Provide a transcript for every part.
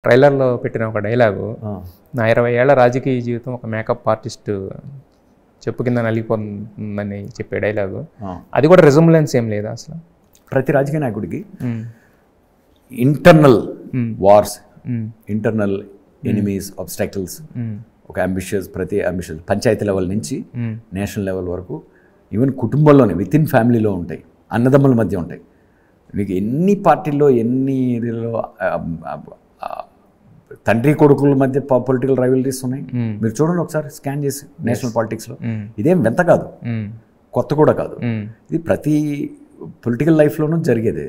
ట్రైలర్లో పెట్టిన ఒక డైలాగు, నా 20 ఏళ్ల రాజకీయ జీవితం ఒక మేకప్ ఆర్టిస్ట్ చెప్పు కింద నలిగిపోతుందని చెప్పే డైలాగు, అది కూడా రిజంబ్లెన్స్ ఏం లేదా అసలు? ప్రతి రాజకీయ నాయకుడికి ఇంటర్నల్ వార్స్, ఇంటర్నల్ ఎనిమీస్, ఆబ్స్టాకిల్స్, ఒక ప్రతి అంబిషియస్ పంచాయతీ లెవెల్ నుంచి నేషనల్ లెవెల్ వరకు, ఈవెన్ కుటుంబంలోనే విత్ ఇన్ ఫ్యామిలీలో ఉంటాయి, అన్నదమ్ముల మధ్య ఉంటాయి. మీకు ఎన్ని పార్టీల్లో ఎన్ని ఇదిలో తండ్రి కొడుకుల మధ్య పొలిటికల్ రైవలరీస్ ఉన్నాయి. మీరు చూడండి ఒకసారి స్కాన్ చేసి నేషనల్ పాలిటిక్స్లో. ఇదేం వింత కాదు, కొత్త కూడా కాదు, ఇది ప్రతి పొలిటికల్ లైఫ్లోనూ జరిగేది.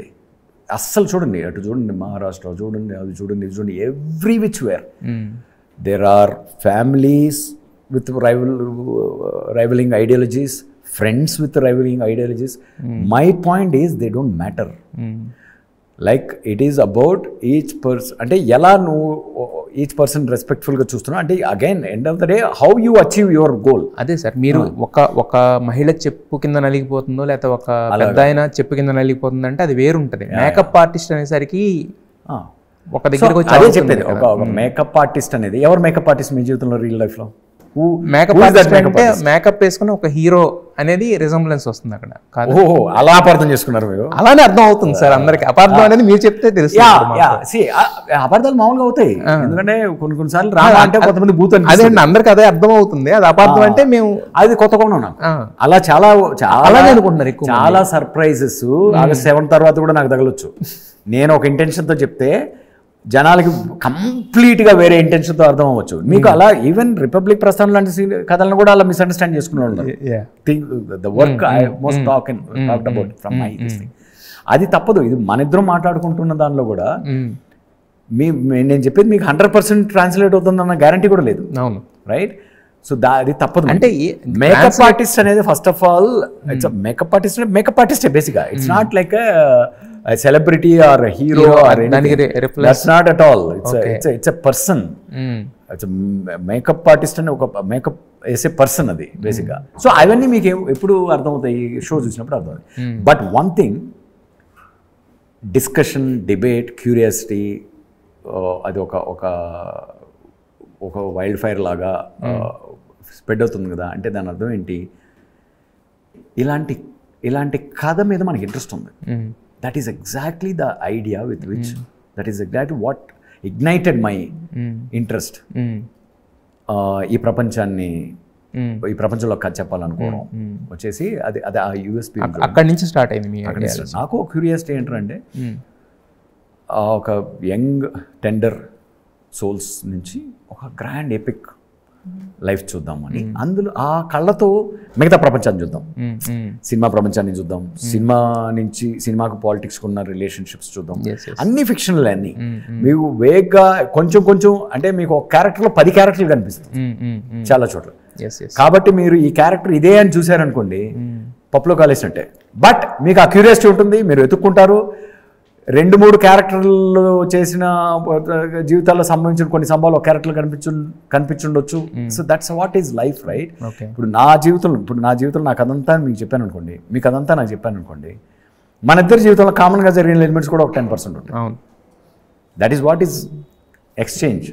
అస్సలు చూడండి, అటు చూడండి మహారాష్ట్ర చూడండి, అది చూడండి, ఇది చూడండి, every which where there are families with rivaling ideologies, friends with rivaling ideologies. My point is they don't matter. Like it is about each person. అంటే ఎలా నువ్వు ఈచ్ పర్సన్ రెస్పెక్ట్ఫుల్గా చూస్తున్నావు అంటే, again end of the day how you achieve your goal. అదే sir, మీరు ఒక మహిళ చెప్పు కింద నలిగిపోతుందో లేకపోతే ఒక పెద్ద ఆయన చెప్పు కింద నలిగిపోతుందో అంటే అది వేరుంటుంది. మేకప్ ఆర్టిస్ట్ అనేసరికి ఒక దగ్గరకు అదే చెప్పేది, ఒక మేకప్ ఆర్టిస్ట్ అనేది ఎవరు? మేకప్ ఆర్టిస్ట్ మీ జీవితంలో రియల్ లైఫ్లో మేకప్ ఆర్టిస్ట్ అంటే మేకప్ వేసుకుని ఒక హీరో అనేది రిజంబ్లెన్స్ వస్తుంది అక్కడ. ఓహో, అలా అపార్థం చేసుకున్నారు మీరు? అలానే అర్థం అవుతుంది సార్ అందరికి. అపార్థం అనేది మీరు చెప్తే తెలుసు. అపార్థాలు మామూలుగా అవుతాయి, ఎందుకంటే కొన్నిసార్లు అంటే కొంతమంది భూత అదే అందరికి అదే అర్థం అవుతుంది. అది అపార్థం అంటే మేము అది కొత్త కొన్నాం. అలా చాలా అనుకుంటున్నారు ఎక్కువ, చాలా సర్ప్రైజెస్ ఆగస్ట్ 7 తర్వాత కూడా నాకు తగలొచ్చు. నేను ఒక ఇంటెన్షన్తో చెప్తే జనాలకి కంప్లీట్గా వేరే ఇంటెన్షన్తో అర్థం అవ్వచ్చు. మీకు అలా ఈవెన్ రిపబ్లిక్ ప్రస్థానం లాంటి కథలను కూడా అలా మిస్అండర్స్టాండ్ చేసుకునే the work I most talked about from my thing. అది తప్పదు. ఇది మన ఇద్దరం మాట్లాడుకుంటున్న దానిలో కూడా నేను చెప్పేది మీకు 100% ట్రాన్స్లేట్ అవుతుందన్న గ్యారంటీ కూడా లేదు. అవును, రైట్? సో అది తప్పదు. అంటే మేకప్ ఆర్టిస్ట్ అనేది first of all it's makeup artist బేసిక్గా. It's not like celebrity or hero or that's not at all. It's a person. Makeup artist అని ఒక మేకప్ వేసే పర్సన్ అది బేసిక్గా. సో అవన్నీ మీకు ఎప్పుడు అర్థమవుతాయి? షో చూసినప్పుడు అర్థమవుతాయి. But one thing, discussion, debate, curiosity, అది ఒక వైల్డ్ ఫైర్ లాగా స్ప్రెడ్ అవుతుంది కదా. అంటే దాని అర్థం ఏంటి? ఇలాంటి కథ మీద మనకి ఇంట్రెస్ట్ ఉంది. That is exactly the idea with which that is exactly what ignited my interest. ఈ ప్రపంచంలో కథ చెప్పాలనుకోవడం వచ్చేసి అది ఆ యూఎస్పీ అక్కడి నుంచి స్టార్ట్ అయింది. నాకు క్యూరియాసిటీ ఏంటంటే, ఒక యంగ్ టెండర్ సోల్స్ నుంచి ఒక గ్రాండ్ ఎపిక్ లైఫ్ చూద్దామని, అందులో ఆ కళ్ళతో మిగతా ప్రపంచాన్ని చూద్దాం, సినిమా ప్రపంచాన్ని చూద్దాం, సినిమాకు పాలిటిక్స్కి ఉన్న రిలేషన్షిప్స్ చూద్దాం. అన్ని ఫిక్షనల్, అన్ని మీకు వేగ్గా కొంచెం అంటే మీకు ఒక క్యారెక్టర్లో 10 క్యారెక్టర్లు కనిపిస్తుంది చాలా చోట్ల. కాబట్టి మీరు ఈ క్యారెక్టర్ ఇదే అని చూసారనుకోండి, పప్పులో కాలేసినట్టే. బట్ మీకు ఆ క్యూరియాసిటీ ఉంటుంది, మీరు వెతుక్కుంటారు. 2-3 క్యారెక్టర్లు చేసిన జీవితాల్లో సంబంధించిన కొన్ని సంభవాలు ఒక క్యారెక్టర్లు కనిపించుండొచ్చు. So that's what is life, right? ఇప్పుడు నా జీవితంలో నాకు అదంతా మీకు చెప్పాను అనుకోండి, మీకు అదంతా నాకు చెప్పాను అనుకోండి, మన ఇద్దరి జీవితంలో కామన్గా జరిగిన ఎలిమెంట్స్ కూడా ఒక 10% ఉంటాయి. That is what is exchange.